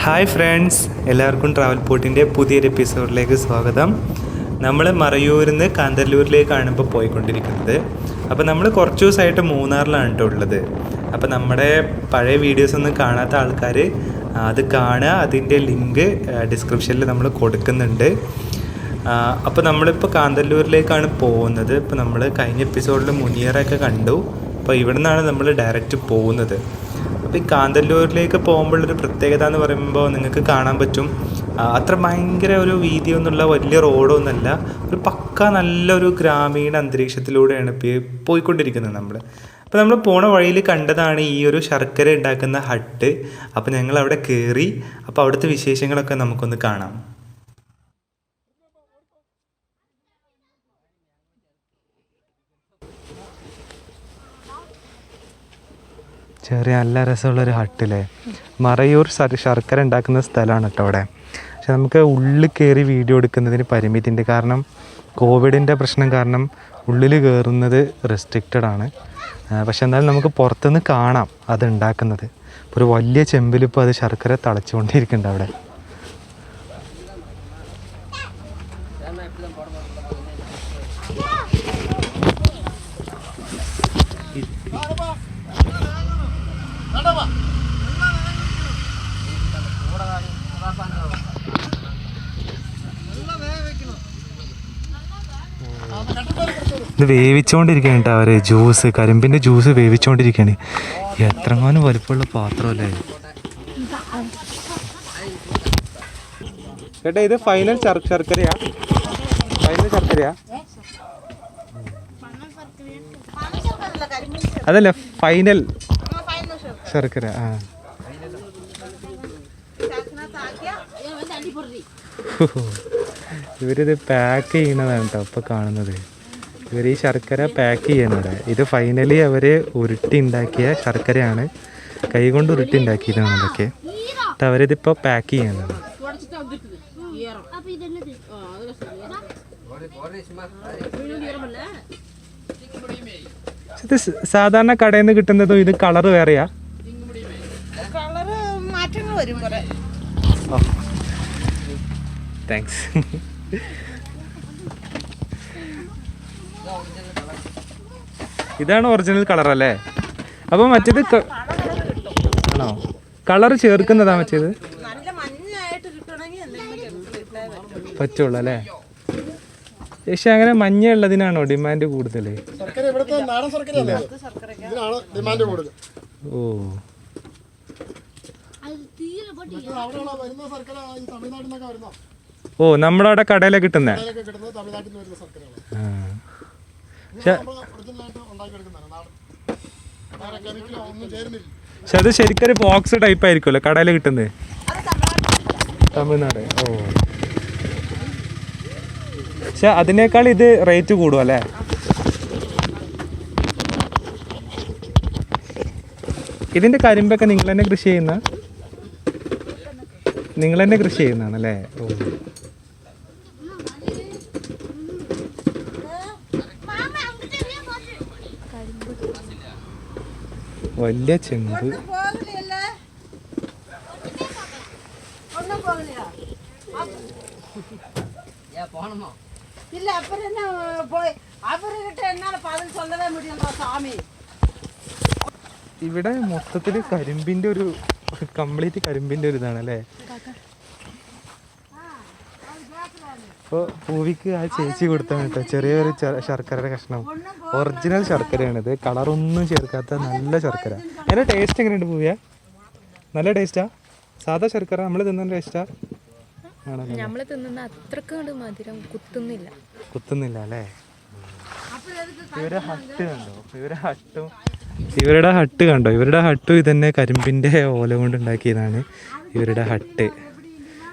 Hi friends, എല്ലാവർക്കും travel പോട്ടിൻ്റെ പുതിയൊരു എപ്പിസോഡിലേക്ക് സ്വാഗതം. നമ്മൾ മറയൂരിൽ നിന്ന് കാന്തല്ലൂരിലേക്കാണ് ഇപ്പോൾ പോയിക്കൊണ്ടിരിക്കുന്നത്. അപ്പോൾ നമ്മൾ കുറച്ച് ദിവസമായിട്ട് മൂന്നാറിലാണ് കേട്ടോ ഉള്ളത്. അപ്പോൾ നമ്മുടെ പഴയ വീഡിയോസ് ഒന്നും കാണാത്ത ആൾക്കാർ അത് കാണുക. അതിൻ്റെ ലിങ്ക് ഡിസ്ക്രിപ്ഷനിൽ നമ്മൾ കൊടുക്കുന്നുണ്ട്. അപ്പോൾ നമ്മളിപ്പോൾ കാന്തല്ലൂരിലേക്കാണ് പോകുന്നത്. ഇപ്പോൾ നമ്മൾ കഴിഞ്ഞ എപ്പിസോഡിൽ മുനിയറൊക്കെ കണ്ടു. അപ്പോൾ ഇവിടെ നിന്നാണ് നമ്മൾ ഡയറക്റ്റ് പോകുന്നത്. അപ്പോൾ ഈ കാന്തല്ലൂരിലേക്ക് പോകുമ്പോഴൊരു പ്രത്യേകത എന്ന് പറയുമ്പോൾ നിങ്ങൾക്ക് കാണാൻ പറ്റും, അത്ര ഭയങ്കര ഒരു വീതിയൊന്നുള്ള വലിയ റോഡൊന്നുമല്ല, ഒരു പക്ക നല്ലൊരു ഗ്രാമീണ അന്തരീക്ഷത്തിലൂടെയാണ് പോയിക്കൊണ്ടിരിക്കുന്നത് നമ്മൾ. അപ്പോൾ നമ്മൾ പോണ വഴിയിൽ കണ്ടതാണ് ഈ ഒരു ശർക്കര ഉണ്ടാക്കുന്ന ഹട്ട്. അപ്പോൾ ഞങ്ങൾ അവിടെ കയറി. അപ്പോൾ അവിടുത്തെ വിശേഷങ്ങളൊക്കെ നമുക്കൊന്ന് കാണാം. ചെറിയ നല്ല രസമുള്ളൊരു ഹട്ടില്ലേ. മറയൂർ ശർക്കര ഉണ്ടാക്കുന്ന സ്ഥലമാണ് കേട്ടോ അവിടെ. പക്ഷെ നമുക്ക് ഉള്ളിൽ കയറി വീഡിയോ എടുക്കുന്നതിന് പരിമിതിയുണ്ട്. കാരണം കോവിഡിൻ്റെ പ്രശ്നം കാരണം ഉള്ളിൽ കയറുന്നത് റെസ്ട്രിക്റ്റഡ് ആണ്. പക്ഷെ എന്നാലും നമുക്ക് പുറത്തുനിന്ന് കാണാം അത് ഉണ്ടാക്കുന്നത്. ഒരു വലിയ ചെമ്പിലിപ്പോൾ അത് ശർക്കര തിളച്ചുകൊണ്ടിരിക്കുന്നുണ്ട് അവിടെ. ഇത് വേവിച്ചുകൊണ്ടിരിക്കുകയാണ് കേട്ടോ അവർ. Juice, കരിമ്പിൻ്റെ juice വേവിച്ചുകൊണ്ടിരിക്കുകയാണ്. എത്രങ്ങാനും വലുപ്പമുള്ള പാത്രമല്ലേ ചേട്ടാ. ഇത് ഫൈനൽ ശർക്കരയാ? ഫൈനൽ ശർക്കരയാ? അതല്ല, ഫൈനൽ ശർക്കര. ഇവരിത് പാക്ക് ചെയ്യുന്നതാണ് കേട്ടോ ഇപ്പോൾ കാണുന്നത്. ഇവർ ഈ ശർക്കര പാക്ക് ചെയ്യുന്നത്. ഇത് ഫൈനലി അവർ ഉരുട്ടി ഉണ്ടാക്കിയ ശർക്കരയാണ്. കൈ കൊണ്ട് ഉരുട്ടി ഉണ്ടാക്കിയതാണ് ഇതൊക്കെ. അവരിതിപ്പോൾ പാക്ക് ചെയ്യുന്നത്. ഇത് സാധാരണ കടയിൽ നിന്ന് കിട്ടുന്നതും ഇത് കളറ് വേറെയാ? താങ്ക്സ്. ഇതാണ് ഒറിജിനൽ കളർ അല്ലേ? അപ്പോൾ മറ്റേത് ആണോ? കളർ ചേർക്കുന്നതാ മറ്റേത്? പറ്റുള്ളൂ അല്ലേ? പക്ഷെ അങ്ങനെ മഞ്ഞ ഉള്ളതിനാണോ ഡിമാൻഡ് കൂടുതൽ? ഓ, ഓ, നമ്മുടെ അവിടെ കടയിലൊക്കെ കിട്ടുന്ന. പക്ഷെ അത് ശരിക്കും ഒരു ബോക്സ് ടൈപ്പ് ആയിരിക്കുമല്ലോ കടയിൽ കിട്ടുന്നത്. തമിഴ്നാട്. ഓ, പക്ഷെ അതിനേക്കാൾ ഇത് റേറ്റ് കൂടും അല്ലേ? ഇതിന്റെ കരിമ്പൊക്കെ നിങ്ങൾ തന്നെ കൃഷി ചെയ്യുന്ന? നിങ്ങൾ തന്നെ കൃഷി ചെയ്യുന്നതാണല്ലേ? ഓ, വലിയ ചെമ്പ്. ഇവിടെ മൊത്തത്തിൽ കരിമ്പിന്റെ ഒരു കംപ്ലീറ്റ് കരിമ്പിന്റെ ഒരു ഇതാണല്ലേ. അപ്പോൾ പൂവിക്ക് ആ ചേച്ചി കൊടുത്താണ് കേട്ടോ ചെറിയൊരു ശർക്കരയുടെ കഷ്ണം. ഒറിജിനൽ ശർക്കരയാണിത്, കളറൊന്നും ചേർക്കാത്ത നല്ല ശർക്കര. അതിൻ്റെ ടേസ്റ്റ് എങ്ങനെയുണ്ട് പൂവിയ? നല്ല ടേസ്റ്റാ? സാധാ ശർക്കര നമ്മൾ തിന്നുന്ന ടേസ്റ്റാ? നമ്മൾ തിന്നുന്ന അത്രക്ക് മധുരം കുത്തുന്നില്ല അല്ലേ? ഇവരുടെ ഹട്ട് കണ്ടോ? ഇവരുടെ ഹട്ടും ഇതന്നെ കരിമ്പിൻ്റെ ഓല കൊണ്ട് ഉണ്ടാക്കിയതാണ് ഇവരുടെ ഹട്ട്.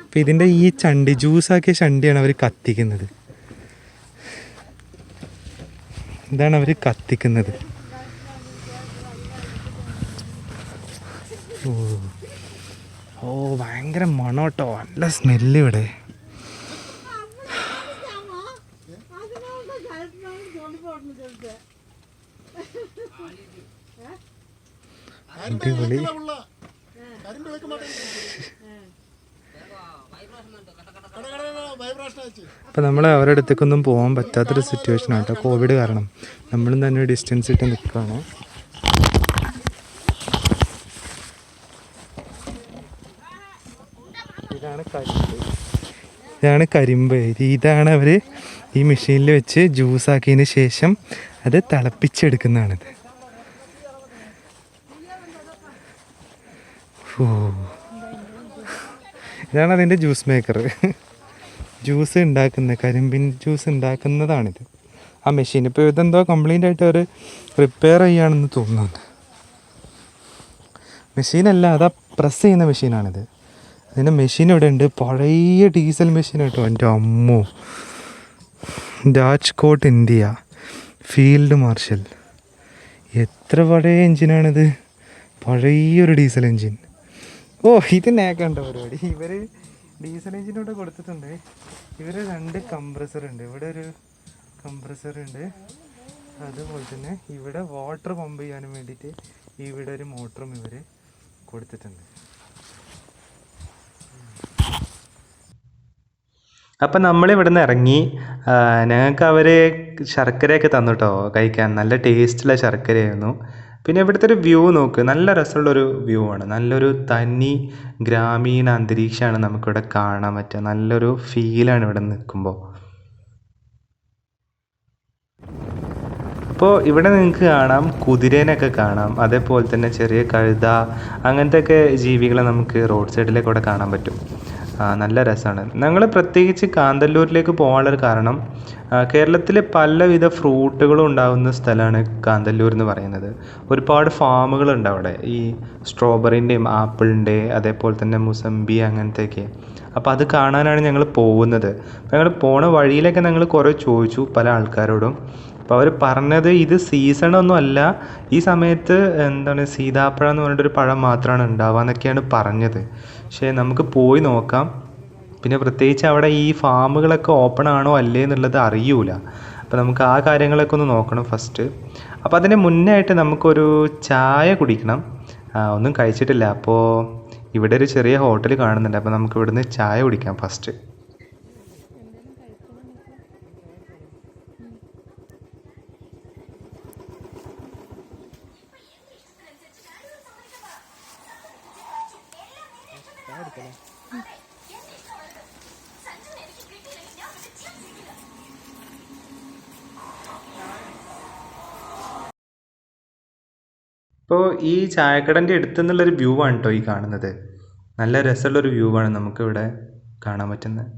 അപ്പം ഇതിൻ്റെ ഈ ചണ്ടി, ജ്യൂസാക്കിയ ചണ്ടിയാണ് അവർ കത്തിക്കുന്നത്. ഇതാണ് അവർ കത്തിക്കുന്നത്. ഓ, ഓ, ഭയങ്കര മണം കേട്ടോ, നല്ല സ്മെല്ല് ഇവിടെ. അടിപൊളി. അപ്പോൾ നമ്മൾ അവരുടെ അടുത്തേക്കൊന്നും പോകാൻ പറ്റാത്തൊരു സിറ്റുവേഷനാണ് കേട്ടോ, കോവിഡ് കാരണം. നമ്മളും തന്നെ ഡിസ്റ്റൻസ് ഇട്ട് നിൽക്കുകയാണ്. ഇതാണ് കരിമ്പ്. ഇതാണ് അവർ ഈ മെഷീനിൽ വെച്ച് ജ്യൂസാക്കിയതിന് ശേഷം അത് തിളപ്പിച്ചെടുക്കുന്നതാണിത്. ഓ, ഇതാണ് അതിൻ്റെ ജ്യൂസ് മേക്കർ. ജ്യൂസ് ഉണ്ടാക്കുന്ന, കരിമ്പിൻ ജ്യൂസ് ഉണ്ടാക്കുന്നതാണിത് ആ മെഷീൻ. ഇപ്പോൾ ഇതെന്തോ കംപ്ലൈൻ്റ് ആയിട്ട് അവർ റിപ്പയർ ചെയ്യുകയാണെന്ന് തോന്നുന്നുണ്ട്. മെഷീനല്ല, അതാ പ്രസ് ചെയ്യുന്ന മെഷീനാണിത്. അതിൻ്റെ മെഷീൻ ഇവിടെ ഉണ്ട്, പഴയ ഡീസൽ മെഷീൻ കേട്ടോ. എൻ്റെ അമ്മോ, രാജ്കോട്ട് ഇന്ത്യ, ഫീൽഡ് മാർഷൽ. എത്ര പഴയ എൻജിനാണിത്, പഴയൊരു ഡീസൽ എൻജിൻ. ഓ, ഇത് നേക്കണ്ട പരിപാടി. ഇവർ ഡീസൽ എൻജിനോട് കൊടുത്തിട്ടുണ്ട്. ഇവർ 2 കംപ്രസർ ഉണ്ട്. ഇവിടെ ഒരു കംപ്രസർ ഉണ്ട്, അതുപോലെ തന്നെ ഇവിടെ വാട്ടർ പമ്പ് ചെയ്യാനും വേണ്ടിയിട്ട് ഇവിടെ ഒരു മോട്ടറും ഇവർ കൊടുത്തിട്ടുണ്ട്. അപ്പം നമ്മളിവിടെ നിന്ന് ഇറങ്ങി. ഞങ്ങൾക്ക് അവർ ശർക്കരയൊക്കെ തന്നു കേട്ടോ കഴിക്കാൻ. നല്ല ടേസ്റ്റുള്ള ശർക്കരയായിരുന്നു. പിന്നെ ഇവിടുത്തെ ഒരു വ്യൂ നോക്ക്, നല്ല രസമുള്ളൊരു വ്യൂ ആണ്. നല്ലൊരു തനി ഗ്രാമീണ അന്തരീക്ഷമാണ് നമുക്കിവിടെ കാണാൻ പറ്റുക. നല്ലൊരു ഫീലാണ് ഇവിടെ നിൽക്കുമ്പോൾ. അപ്പോൾ ഇവിടെ നിങ്ങൾക്ക് കാണാം, കുതിരേനൊക്കെ കാണാം, അതേപോലെ തന്നെ ചെറിയ കഴുത, അങ്ങനത്തെയൊക്കെ ജീവികളെ നമുക്ക് റോഡ് സൈഡിലേക്ക് ഇവിടെ കാണാൻ പറ്റും. നല്ല രസമാണ്. ഞങ്ങൾ പ്രത്യേകിച്ച് കാന്തല്ലൂരിലേക്ക് പോകാനുള്ളൊരു കാരണം, കേരളത്തിൽ പലവിധ ഫ്രൂട്ടുകളും ഉണ്ടാകുന്ന സ്ഥലമാണ് കാന്തല്ലൂർ എന്ന് പറയുന്നത്. ഒരുപാട് ഫാമുകളുണ്ട് അവിടെ, ഈ സ്ട്രോബെറിൻ്റെയും ആപ്പിളിൻ്റെ, അതേപോലെ തന്നെ മുസമ്പി അങ്ങനത്തെയൊക്കെ. അപ്പോൾ അത് കാണാനാണ് ഞങ്ങൾ പോകുന്നത്. അപ്പോൾ ഞങ്ങൾ പോണ വഴിയിലൊക്കെ ഞങ്ങൾ കുറേ ചോദിച്ചു പല ആൾക്കാരോടും. അപ്പോൾ അവർ പറഞ്ഞത് ഇത് സീസണൊന്നും അല്ല, ഈ സമയത്ത് എന്താണ് സീതാപ്പഴം എന്ന് പറഞ്ഞിട്ടൊരു പഴം മാത്രമാണ് ഉണ്ടാവുക എന്നൊക്കെയാണ് പറഞ്ഞത്. പക്ഷേ നമുക്ക് പോയി നോക്കാം. പിന്നെ പ്രത്യേകിച്ച് അവിടെ ഈ ഫാമുകളൊക്കെ ഓപ്പൺ ആണോ അല്ലേ എന്നുള്ളത് അറിയൂല. അപ്പോൾ നമുക്ക് ആ കാര്യങ്ങളൊക്കെ ഒന്ന് നോക്കണം ഫസ്റ്റ്. അപ്പോൾ അതിന് മുന്നേ ആയിട്ട് നമുക്കൊരു ചായ കുടിക്കണം. ഒന്നും കഴിച്ചിട്ടില്ല. അപ്പോൾ ഇവിടെ ഒരു ചെറിയ ഹോട്ടൽ കാണുന്നുണ്ട്. അപ്പോൾ നമുക്ക് ഇവിടുന്ന് ചായ കുടിക്കാം ഫസ്റ്റ്. ഇപ്പോൾ ഈ ചായക്കടൻ്റെ അടുത്ത് നിന്നുള്ളൊരു വ്യൂ ആണ് കേട്ടോ ഈ കാണുന്നത്. നല്ല രസമുള്ളൊരു വ്യൂ ആണ് നമുക്കിവിടെ കാണാൻ പറ്റുന്നത്.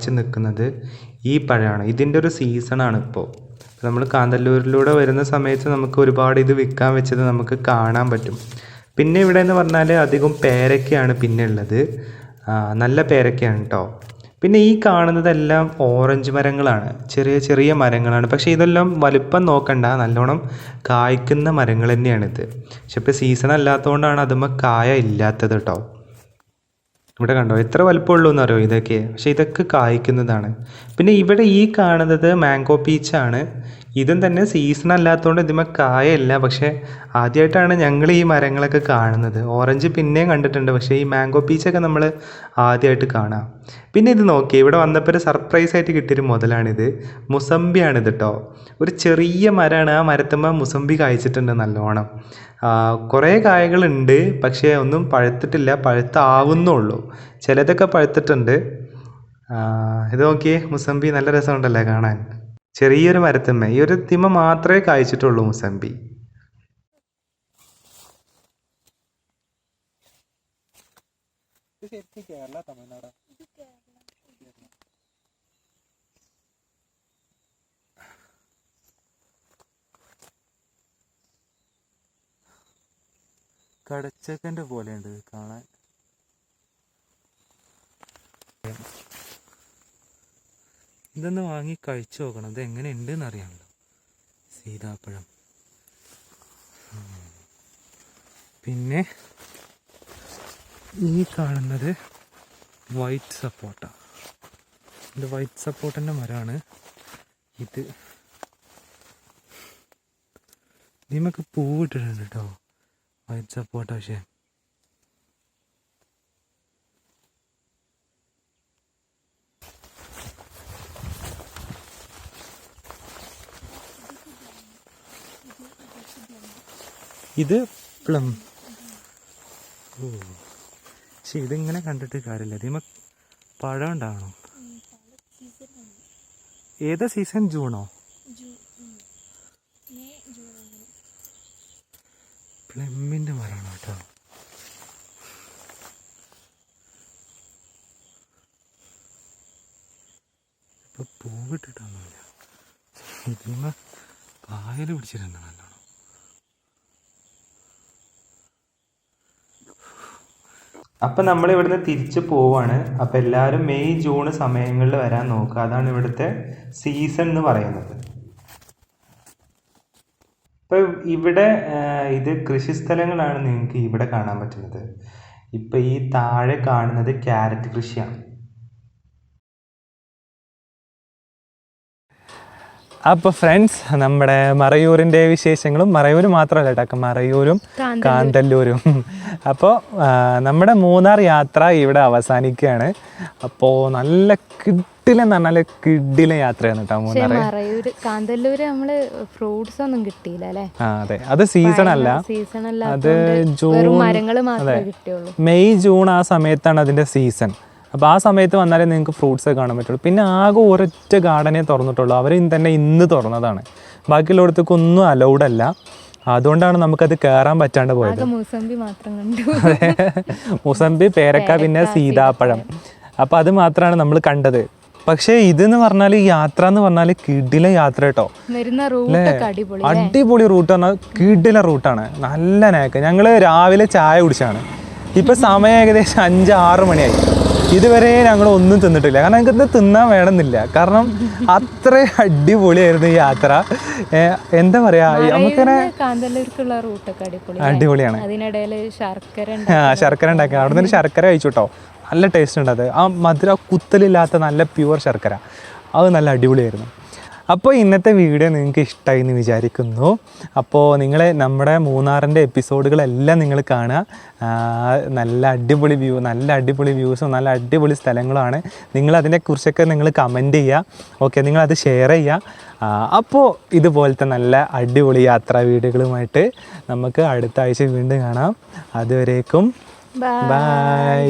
കായ്ച്ച് നിൽക്കുന്നത് ഈ പഴമാണ്. ഇതിൻ്റെ ഒരു സീസണാണ് ഇപ്പോൾ. നമ്മൾ കാന്തല്ലൂരിലൂടെ വരുന്ന സമയത്ത് നമുക്ക് ഒരുപാട് ഇത് വിൽക്കാൻ വെച്ചത് നമുക്ക് കാണാൻ പറ്റും. പിന്നെ ഇവിടെ എന്ന് പറഞ്ഞാൽ അധികം പേരയ്ക്കയാണ് പിന്നെ ഉള്ളത്. നല്ല പേരയ്ക്കയാണ് കേട്ടോ. പിന്നെ ഈ കാണുന്നതെല്ലാം ഓറഞ്ച് മരങ്ങളാണ്, ചെറിയ ചെറിയ മരങ്ങളാണ്. പക്ഷേ ഇതെല്ലാം വലുപ്പം നോക്കണ്ട, നല്ലോണം കായ്ക്കുന്ന മരങ്ങൾ തന്നെയാണിത്. പക്ഷെ ഇപ്പോൾ സീസൺ അല്ലാത്തതുകൊണ്ടാണ് അതുമ്പോൾ കായ ഇല്ലാത്തത് കേട്ടോ. ഇവിടെ കണ്ടോ എത്ര വലുപ്പമുള്ളൂ എന്നറിയോ ഇതൊക്കെ. പക്ഷേ ഇതൊക്കെ കായ്ക്കുന്നതാണ്. പിന്നെ ഇവിടെ ഈ കാണുന്നത് മാംഗോ പീച്ചാണ്. ഇതും തന്നെ സീസൺ അല്ലാത്തതുകൊണ്ട് ഇതിന്മേൽ കായയില്ല. പക്ഷേ ആദ്യമായിട്ടാണ് ഞങ്ങൾ ഈ മരങ്ങളൊക്കെ കാണുന്നത്. ഓറഞ്ച് പിന്നെയും കണ്ടിട്ടുണ്ട്, പക്ഷേ ഈ മാംഗോ പീച്ചൊക്കെ നമ്മൾ ആദ്യമായിട്ട് കാണാം. പിന്നെ ഇത് നോക്കി, ഇവിടെ വന്നപ്പോൾ ഒരു സർപ്രൈസ് ആയിട്ട് കിട്ടിയൊരു മുതലാണിത്. മുസമ്പിയാണിത് കേട്ടോ. ഒരു ചെറിയ മരമാണ്, ആ മരത്തുമ്പോൾ മുസമ്പി കായ്ച്ചിട്ടുണ്ട് നല്ലോണം. കുറേ കായകളുണ്ട്, പക്ഷേ ഒന്നും പഴുത്തിട്ടില്ല, പഴുത്താവുന്നുള്ളൂ. ചിലതൊക്കെ പഴുത്തിട്ടുണ്ട്. ഇത് നോക്കിയേ, മുസമ്പി നല്ല രസമുണ്ടല്ലേ കാണാൻ. ചെറിയൊരു മരത്തുമ്മ, ഈ ഒരു തിമ്മ മാത്രമേ കായ്ച്ചിട്ടുള്ളൂ മുസമ്പി. കടച്ചക്കൻ്റെ പോലെയുണ്ട് കാണാൻ. ഇതൊന്ന് വാങ്ങി കഴിച്ചു നോക്കണം, ഇത് എങ്ങനെ ഉണ്ടെന്ന് അറിയാമല്ലോ. സീതാപ്പഴം. പിന്നെ ഈ കാണുന്നത് വൈറ്റ് സപ്പോട്ട. ഇത് വൈറ്റ് സപ്പോട്ടൻ്റെ മരമാണ് ഇത്. ഇതിമൊക്കെ പൂവിട്ടിട്ടുണ്ട് കേട്ടോ, വൈറ്റ് സപ്പോട്ട. പക്ഷേ ഇത് പ്ലം. ഓ, പക്ഷെ ഇതിങ്ങനെ കണ്ടിട്ട് കാര്യമില്ല, ഇതിമ പഴം ഉണ്ടാകണം. ഏതാ സീസൺ? ജൂണോ? പ്ലമ്മിൻ്റെ മരമാണ് കേട്ടോ. ഇപ്പൊ പൂവിട്ടിട്ടൊന്നുമില്ല, ഇതിമ പായൽ പിടിച്ചിട്ടുണ്ട് നല്ലോണം. അപ്പം നമ്മൾ ഇവിടുന്ന് തിരിച്ചു പോവാണ്. അപ്പം എല്ലാവരും മെയ് ജൂൺ സമയങ്ങളിൽ വരാൻ നോക്കുക, അതാണ് ഇവിടുത്തെ സീസൺ എന്ന് പറയുന്നത്. ഇപ്പം ഇവിടെ ഇത് കൃഷിസ്ഥലങ്ങളാണ് നിങ്ങൾക്ക് ഇവിടെ കാണാൻ പറ്റുന്നത്. ഇപ്പം ഈ താഴെ കാണുന്നത് ക്യാരറ്റ് കൃഷിയാണ്. അപ്പോൾ ഫ്രണ്ട്സ്, നമ്മുടെ മറയൂരിൻ്റെ വിശേഷങ്ങളും, മറയൂർ മാത്രമല്ല കേട്ടോ, മറയൂരും കാന്തല്ലൂരും. അപ്പോൾ നമ്മുടെ മൂന്നാർ യാത്ര ഇവിടെ അവസാനിക്കുകയാണ്. അപ്പോൾ നല്ല കിഡിലെന്ന് പറഞ്ഞാൽ കിഡിലെ യാത്രയാണ് കേട്ടോ മൂന്നാർ. കാന്തല്ലൂര് നമ്മള് ഫ്രൂട്ട്സ് ഒന്നും കിട്ടിയില്ല അല്ലേ? അതെ, അത് സീസൺ അല്ല, അത് ജൂൺ, അതെ മെയ് ജൂൺ ആ സമയത്താണ് അതിൻ്റെ സീസൺ. അപ്പോൾ ആ സമയത്ത് വന്നാലേ നിങ്ങൾക്ക് ഫ്രൂട്ട്സ് കാണാൻ പറ്റുള്ളൂ. പിന്നെ ആകെ ഒരൊറ്റ ഗാർഡനേ തുറന്നിട്ടുള്ളൂ, അവർ തന്നെ ഇന്ന് തുറന്നതാണ്. ബാക്കിയുള്ളടത്തേക്ക് ഒന്നും അലൗഡ് അല്ല, അതുകൊണ്ടാണ് നമുക്കത് കയറാൻ പറ്റാണ്ട് പോയത്. മുസമ്പി മാത്രം കണ്ടു. മുസമ്പി, പേരക്ക, പിന്നെ സീതാപ്പഴം. അപ്പോൾ അത് മാത്രമാണ് നമ്മൾ കണ്ടത്. പക്ഷേ ഇതെന്ന് പറഞ്ഞാൽ യാത്ര എന്ന് പറഞ്ഞാൽ കിടില യാത്ര കേട്ടോ. അടിപൊളി റൂട്ട് പറഞ്ഞാൽ കിടില റൂട്ടാണ്, നല്ല നേക്ക്. ഞങ്ങൾ രാവിലെ ചായ കുടിച്ചാണ്. ഇപ്പം സമയം ഏകദേശം 5-6 മണിയായി. ഇതുവരെ ഞങ്ങൾ ഒന്നും തിന്നിട്ടില്ല, കാരണം ഞങ്ങൾക്ക് ഇത് തിന്നാൻ വേണമെന്നില്ല, കാരണം അത്ര അടിപൊളിയായിരുന്നു ഈ യാത്ര. എന്താ പറയാ, നമുക്കിങ്ങനെ അടിപൊളിയാണ്. ശർക്കര ഉണ്ടാക്കി അവിടെ നിന്ന് ശർക്കര കഴിച്ചു കേട്ടോ, നല്ല ടേസ്റ്റ് ഉണ്ട്. അത് ആ മധുര കുത്തലില്ലാത്ത നല്ല പ്യുവർ ശർക്കര, അത് നല്ല അടിപൊളിയായിരുന്നു. അപ്പോൾ ഇന്നത്തെ വീഡിയോ നിങ്ങൾക്ക് ഇഷ്ടമായി എന്ന് വിചാരിക്കുന്നു. അപ്പോൾ നിങ്ങൾ നമ്മുടെ മൂന്നാറിൻ്റെ എപ്പിസോഡുകളെല്ലാം നിങ്ങൾ കാണുക. നല്ല അടിപൊളി വ്യൂസും നല്ല അടിപൊളി സ്ഥലങ്ങളുമാണ്. നിങ്ങളതിനെക്കുറിച്ചൊക്കെ നിങ്ങൾ കമൻറ്റ് ചെയ്യുക, ഓക്കെ, നിങ്ങളത് ഷെയർ ചെയ്യുക. അപ്പോൾ ഇതുപോലത്തെ നല്ല അടിപൊളി യാത്രാ വീഡിയോകളുമായിട്ട് നമുക്ക് അടുത്ത ആഴ്ച വീണ്ടും കാണാം. അതുവരേക്കും ബൈ.